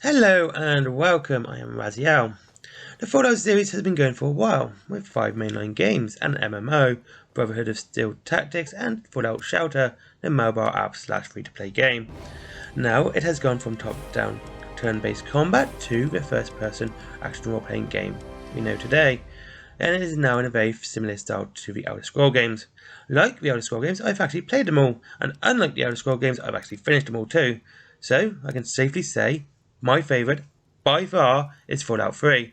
Hello and welcome, I am Raziel. The Fallout series has been going for a while, with 5 mainline games, an MMO, Brotherhood of Steel Tactics and Fallout Shelter, the mobile app / free-to-play game. Now it has gone from top-down turn-based combat to the first-person action role-playing game we know today, and it is now in a very similar style to the Elder Scrolls games. Like the Elder Scrolls games, I've actually played them all, and unlike the Elder Scrolls games, I've actually finished them all too. So, I can safely say, my favourite, by far, is Fallout 3.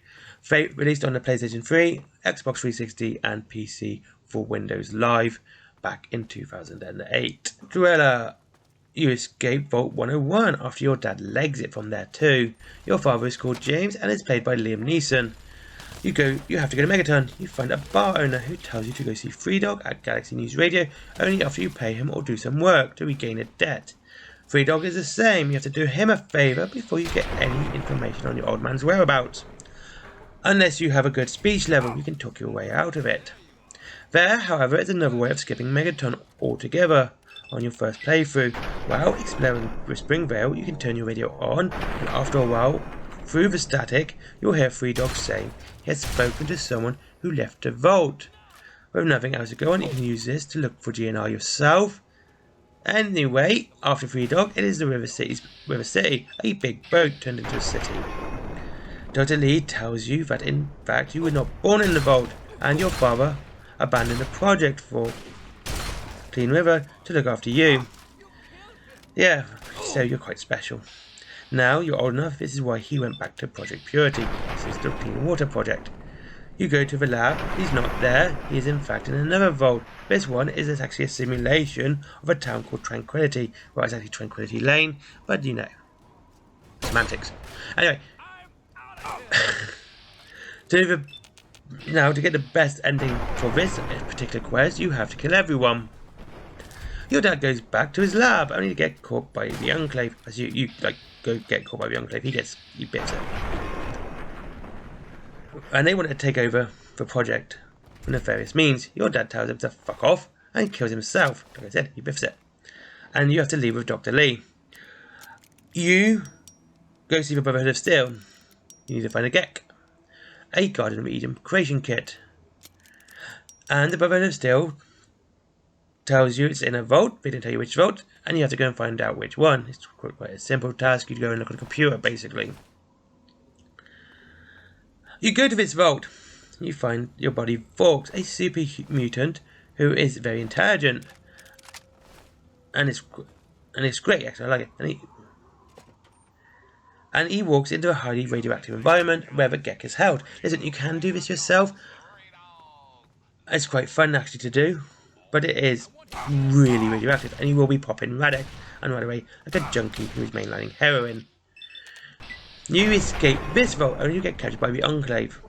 Released on the PlayStation 3, Xbox 360 and PC for Windows Live back in 2008. Thriller. You escape Vault 101 after your dad legs it from there too. Your father is called James and is played by Liam Neeson. You have to go to Megaton. You find a bar owner who tells you to go see Free Dog at Galaxy News Radio only after you pay him or do some work to regain a debt. Free Dog is the same. You have to do him a favour before you get any information on your old man's whereabouts. Unless you have a good speech level, you can talk your way out of it. There, however, is another way of skipping Megaton altogether. On your first playthrough, while exploring Springvale, you can turn your radio on, and after a while, through the static, you'll hear Free Dog saying he has spoken to someone who left the vault. With nothing else to go on, you can use this to look for GNR yourself. Anyway, after Free Dog, it is the River City, a big boat turned into a city. Dr. Lee tells you that in fact you were not born in the vault, and your father abandoned the project for Clean River to look after you. Yeah, so you're quite special. Now you're old enough, this is why he went back to Project Purity. This is the Clean Water Project. You go to the lab, he's not there, he is in fact in another vault. This one is actually a simulation of a town called Tranquility. Well, it's actually Tranquility Lane, but you know, semantics. Anyway, now to get the best ending for this particular quest, you have to kill everyone. Your dad goes back to his lab, only to get caught by the Enclave. As you go get caught by the Enclave, he bits it. And they want to take over the project for nefarious means. Your dad tells him to fuck off and kills himself. Like I said, he biffs it. And you have to leave with Dr. Lee. You go see the Brotherhood of Steel. You need to find a Gek, a Garden of Eden creation kit. And the Brotherhood of Steel tells you it's in a vault. They didn't tell you which vault, and you have to go and find out which one. It's quite a simple task. You go and look at a computer, basically. You go to this vault. You find your buddy Forks, a super mutant who is very intelligent, and it's great. Actually, I like it. And he walks into a highly radioactive environment where the Gek is held. Listen, you can do this yourself. It's quite fun actually to do, but it is really radioactive, and you will be popping Radek and right away like a junkie who is mainlining heroin. You escape this vault, only you get captured by the Enclave.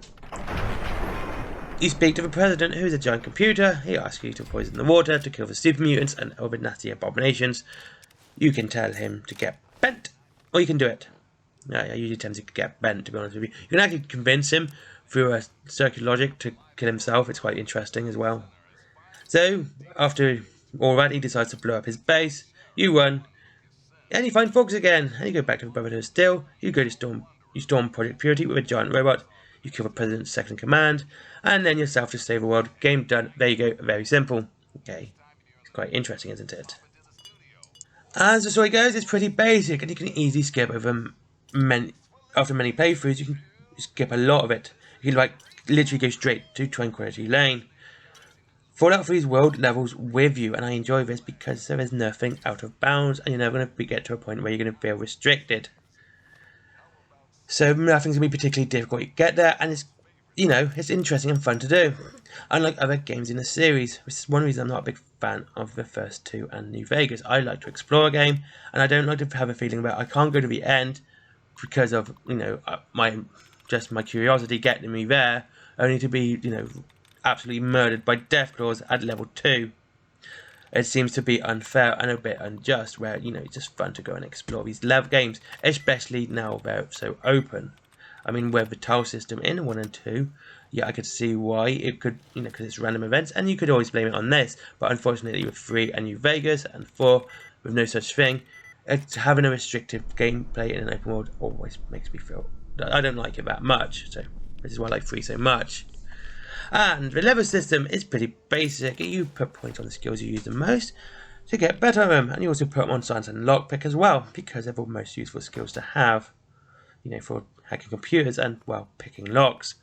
You speak to the President, who is a giant computer. He asks you to poison the water to kill the super mutants and other nasty abominations. You can tell him to get bent, or you can do it. I usually tend to get bent, to be honest with you. You can actually convince him through a circular logic to kill himself. It's quite interesting as well. So, after all that, he decides to blow up his base. You run, and you find Fox again. And you go back to the Brotherhood of Steel. You go to storm Project Purity with a giant robot. You kill the President's second in command, and then yourself to save the world. Game done. There you go. Very simple. Okay, it's quite interesting, isn't it? As the story goes, it's pretty basic, and you can easily skip over after many playthroughs. You can skip a lot of it. You can literally go straight to Tranquility Lane. Fallout 3's world levels with you, and I enjoy this because there is nothing out of bounds, and you're never going to get to a point where you're going to feel restricted. So nothing's going to be particularly difficult to get there, and it's interesting and fun to do. Unlike other games in the series, which is one reason I'm not a big fan of the first two and New Vegas. I like to explore a game, and I don't like to have a feeling about I can't go to the end because of my curiosity getting me there, only to be absolutely murdered by Deathclaws at level 2. It seems to be unfair and a bit unjust, where it's just fun to go and explore these level games, especially now they're so open. I mean, with the tile system in 1 and 2, yeah, I could see why it could, because it's random events, and you could always blame it on this. But unfortunately, with 3 and New Vegas and 4, with no such thing, having a restrictive gameplay in an open world always makes me feel I don't like it that much. So this is why I like 3 so much. And the level system is pretty basic. You put points on the skills you use the most to get better at them, and you also put them on science and lockpick as well, because they're the most useful skills to have, for hacking computers and, well, picking locks.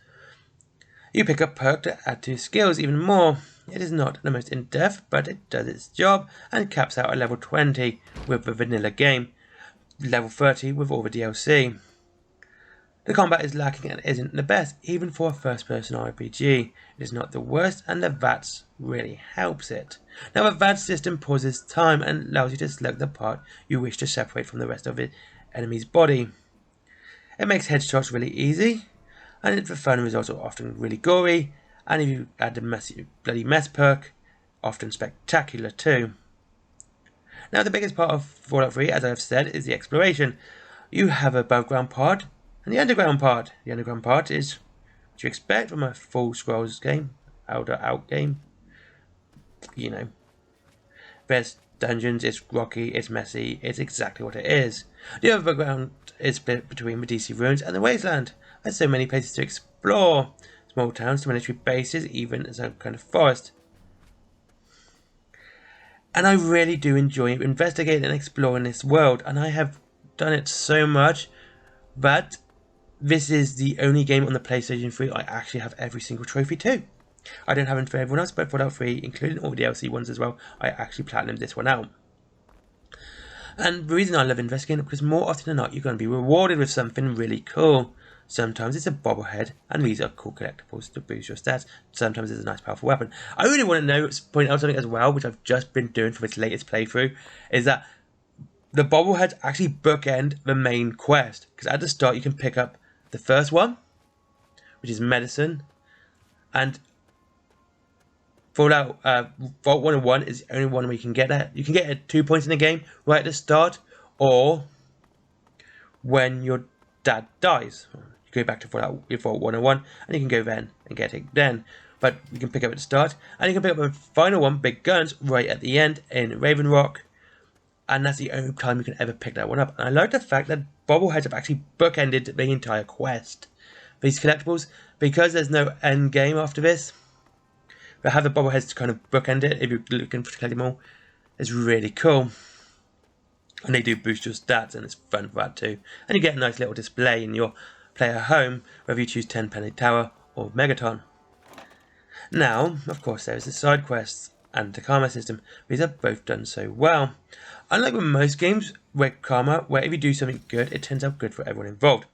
You pick a perk to add to your skills even more. It is not the most in-depth, but it does its job and caps out at level 20 with the vanilla game, level 30 with all the DLC. The combat is lacking and isn't the best, even for a first-person RPG. It is not the worst, and the VATS really helps it. Now, the VATS system pauses time and allows you to select the part you wish to separate from the rest of the enemy's body. It makes headshots really easy, and the final results are often really gory, and if you add the messy, bloody mess perk, often spectacular too. Now, the biggest part of Fallout 3, as I have said, is the exploration. You have a above ground part and the underground part. The underground part is what you expect from a full Scrolls game, Elder Out game. There's dungeons, it's rocky, it's messy, it's exactly what it is. The overground is split between the DC ruins and the wasteland. There's so many places to explore. Small towns to military bases, even some kind of forest. And I really do enjoy investigating and exploring this world, and I have done it so much that this is the only game on the PlayStation 3 I actually have every single trophy to. I don't have them for everyone else, but Fallout 3, including all the DLC ones as well, I actually platinumed this one out. And the reason I love investigating is because more often than not, you're going to be rewarded with something really cool. Sometimes it's a bobblehead, and these are cool collectibles to boost your stats. Sometimes it's a nice powerful weapon. I really want to point out something as well, which I've just been doing for this latest playthrough, is that the bobbleheads actually bookend the main quest. Because at the start you can pick up the first one, which is medicine, and Fallout Vault 101 is the only one where you can get that. You can get it at 2 points in the game, right at the start, or when your dad dies. You go back to Fallout Vault 101, and you can go then and get it then. But you can pick up at the start, and you can pick up the final one, Big Guns, right at the end in Raven Rock. And that's the only time you can ever pick that one up. And I like the fact that bobbleheads have actually bookended the entire quest for these collectibles, because there's no end game after this. But have the bobbleheads to kind of bookend it if you're looking to collect them all is really cool. And they do boost your stats, and it's fun for that too. And you get a nice little display in your player home, whether you choose Tenpenny Tower or Megaton. Now, of course, there's the side quests and the karma system. These are both done so well. Unlike with most games where if you do something good, it turns out good for everyone involved.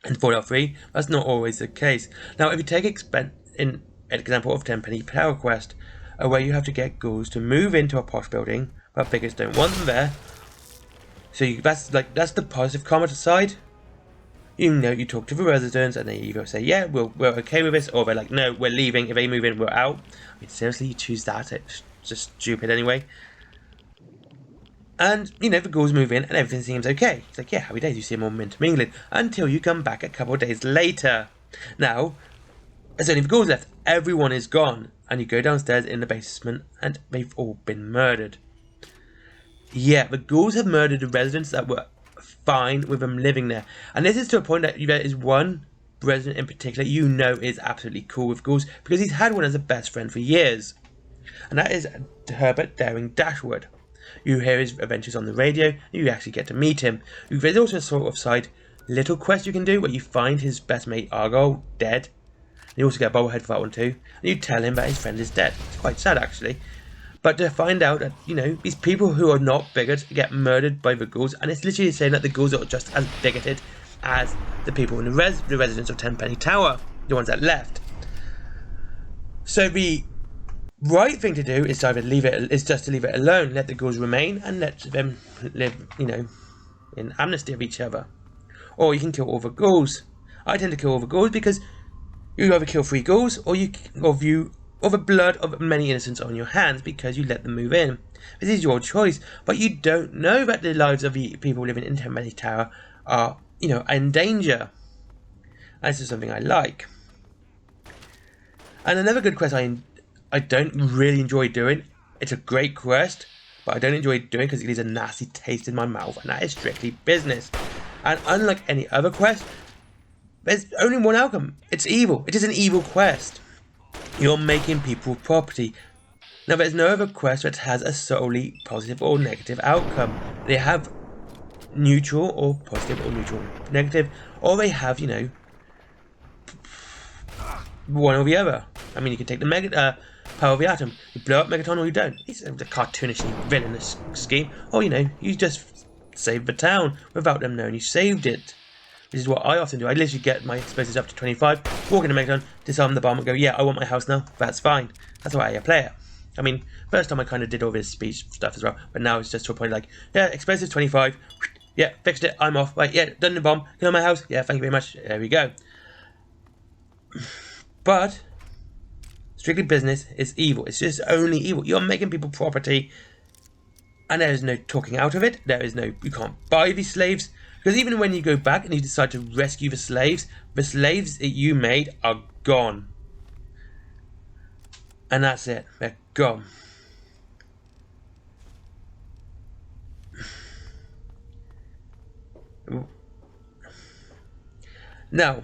In Fallout 3, that's not always the case. Now, if you take an example of Tenpenny Tower quest, where you have to get ghouls to move into a posh building, but biggers don't want them there. So that's the positive comment side. You talk to the residents, and they either say, yeah, we're okay with this, or they're like, no, we're leaving. If they move in, we're out. I mean, seriously, you choose that? It's just stupid anyway. And, the ghouls move in, and everything seems okay. It's like, yeah, happy days, you see them all intermingling, until you come back a couple of days later. Now, there's only the ghouls left. Everyone is gone, and you go downstairs in the basement, and they've all been murdered. Yeah, the ghouls have murdered the residents that were fine with them living there. And this is to a point that there is one resident in particular is absolutely cool with ghouls, because he's had one as a best friend for years. And that is Herbert Daring Dashwood. You hear his adventures on the radio, and you actually get to meet him. There's also a sort of side little quest you can do where you find his best mate Argyle dead. And you also get a bobblehead for that one too. And you tell him that his friend is dead. It's quite sad actually. But to find out that, these people who are not bigots get murdered by the ghouls, and it's literally saying that the ghouls are just as bigoted as the people in the residents of Tenpenny Tower, the ones that left. So the right thing to do is to either just to leave it alone, let the ghouls remain, and let them live, in amnesty of each other. Or you can kill all the ghouls. I tend to kill all the ghouls because you either kill 3 ghouls, or the blood of many innocents on your hands because you let them move in. This is your choice, but you don't know that the lives of the people living in Tenpenny Tower are, in danger. And this is something I like. And another good quest I don't really enjoy doing, it's a great quest, but I don't enjoy doing because it leaves a nasty taste in my mouth, and that is strictly business. And unlike any other quest, there's only one outcome. It's evil. It is an evil quest. You're making people property. Now, there's no other quest that has a solely positive or negative outcome. They have neutral or positive or neutral negative, or they have, you know, one or the other. I mean, you can take the power of the atom. You blow up Megaton or you don't. It's a cartoonishly villainous scheme. Or, you know, you just save the town without them knowing you saved it. This is what I often do. I literally get my explosives up to 25, walk into Megaton, disarm the bomb and go, yeah, I want my house now. That's fine. That's the way I play it. I mean, first time I kind of did all this speech stuff as well, but now it's just to a point like, yeah, explosives 25, yeah, fixed it, I'm off. Right, yeah, done the bomb, kill my house, yeah, thank you very much, there we go. But strictly business is evil. It's just only evil. You're making people property, and there is no talking out of it. There is no, you can't buy these slaves, because even when you go back and you decide to rescue the slaves that you made are gone. And that's it. They're gone. Now,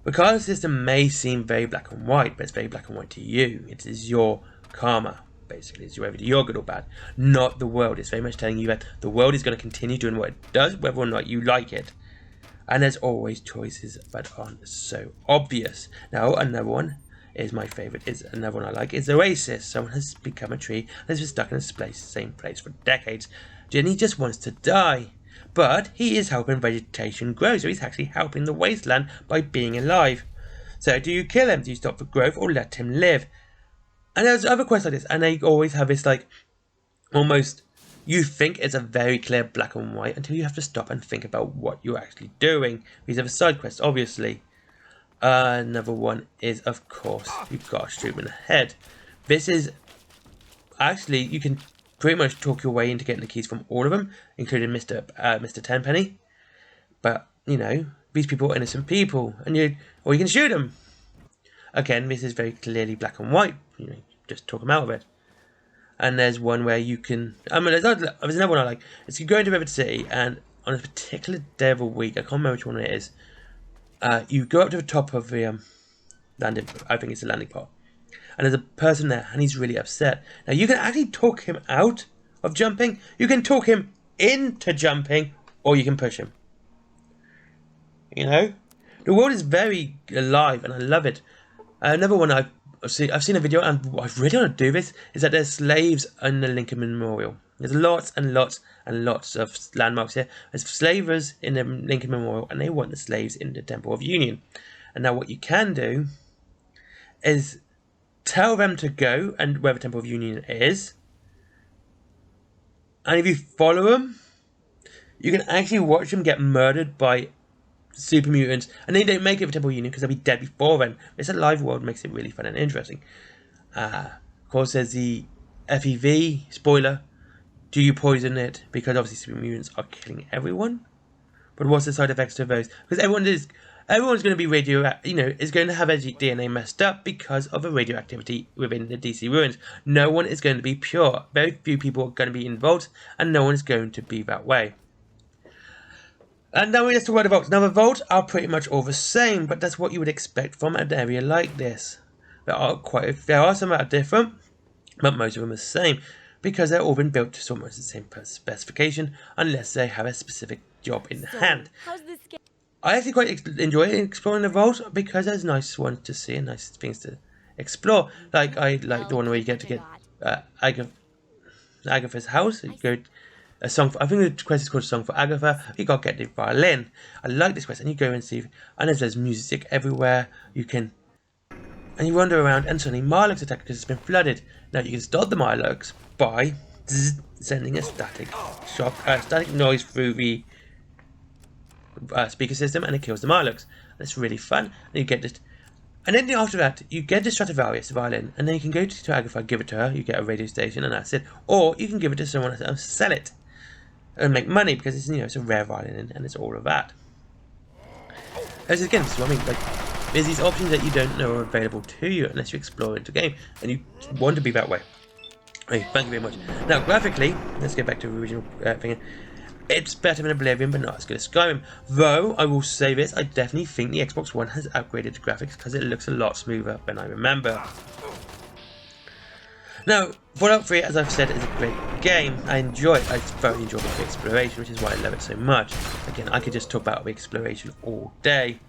the card system may seem very black and white, but it's very black and white to you. It is your karma, basically. It's whether you're good or bad, not the world. It's very much telling you that the world is going to continue doing what it does, whether or not you like it. And there's always choices that aren't so obvious. Now, another one is my favourite. Is another one I like. Is Oasis. Someone has become a tree and has been stuck in the same place for decades. And he just wants to die. But he is helping vegetation grow, so he's actually helping the wasteland by being alive. So do you kill him? Do you stop the growth or let him live? And there's other quests like this, and they always have this like almost, you think it's a very clear black and white until you have to stop and think about what you're actually doing. These are the side quests, obviously. Another one is, of course, you've got to shoot him in the head. This is actually, you can pretty much talk your way into getting the keys from all of them, including Mr. Tenpenny. But, you know, these people are innocent people, and you can shoot them. Again, this is very clearly black and white. You know, just talk them out of it. And there's one where you can, there's another one I like. It's you go into River City, and on a particular day of a week, I can't remember which one it is, you go up to the top of the landing, I think it's the landing part, and there's a person there, and he's really upset. Now, you can actually talk him out of jumping, you can talk him into jumping, or you can push him. You know? The world is very alive, and I love it. Another one I've seen a video, and I really want to do this, is that there's slaves in the Lincoln Memorial. There's lots and lots and lots of landmarks here. There's slavers in the Lincoln Memorial, and they want the slaves in the Temple of Union. And now what you can do is tell them to go and where the Temple of Union is. And if you follow them, you can actually watch them get murdered by super mutants, and they don't make it for Temple of Union because they'll be dead before then. It's a live world, makes it really fun and interesting. Of course, there's the FEV spoiler. Do you poison it? Because obviously super mutants are killing everyone. But what's the side effects to those? Because everyone's going to be is going to have their DNA messed up because of the radioactivity within the DC ruins. No one is going to be pure. Very few people are going to be involved, and no one is going to be that way. And now let's talk about the vaults. Now the vaults are pretty much all the same, but that's what you would expect from an area like this. There are some that are different, but most of them are the same, because they're all been built to almost the same specification, unless they have a specific job in hand. How's this game? I actually quite enjoy exploring the vault because there's nice ones to see and nice things to explore. Like I like the one where you get to get Agatha's house. You go a song. I think the quest is called "A Song for Agatha." You got to get the violin. I like this quest, and you go and see. And there's music everywhere. And you wander around, and suddenly Marlocks attack because it's been flooded. Now you can stop the Marlocks by sending a static noise through the speaker system, and it kills the Marlocks. That's really fun. And you get this, and then after that, you get the Stradivarius violin, and then you can go to Agatha, give it to her. You get a radio station, and that's it. Or you can give it to someone else and sell it and make money because it's a rare violin, and it's all of that. This is what I mean. Like, there's these options that you don't know are available to you unless you explore into the game, and you want to be that way. Hey, thank you very much. Now, graphically, let's get back to the original thing. It's better than Oblivion, but not as good as Skyrim. Though, I will say this, I definitely think the Xbox One has upgraded the graphics because it looks a lot smoother than I remember. Now, Fallout 3, as I've said, is a great game. I thoroughly enjoy the exploration, which is why I love it so much. Again, I could just talk about the exploration all day.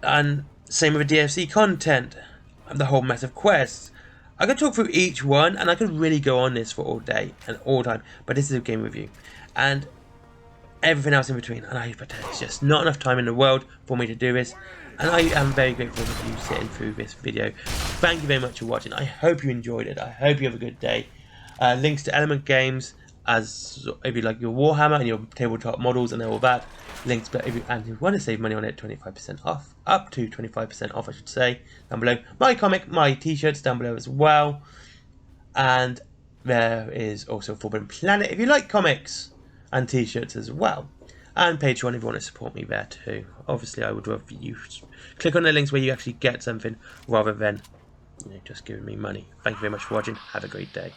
And same with the DLC content, and the whole massive quests. I could talk through each one, and I could really go on this for all day and all time, but this is a game review. And everything else in between, and there's just not enough time in the world for me to do this, and I am very grateful for you sitting through this video. Thank you very much for watching. I hope you enjoyed it. I hope you have a good day. Links to Element Games, as if you like your Warhammer and your tabletop models and all that. Links, but if you want to save money on it, 25% off, up to 25% off, I should say, down below. My comic, my t-shirts down below as well, and there is also Forbidden Planet if you like comics and t-shirts as well, and Patreon if you want to support me there too. Obviously, I would rather you click on the links where you actually get something rather than just giving me money. Thank you very much for watching. Have a great day.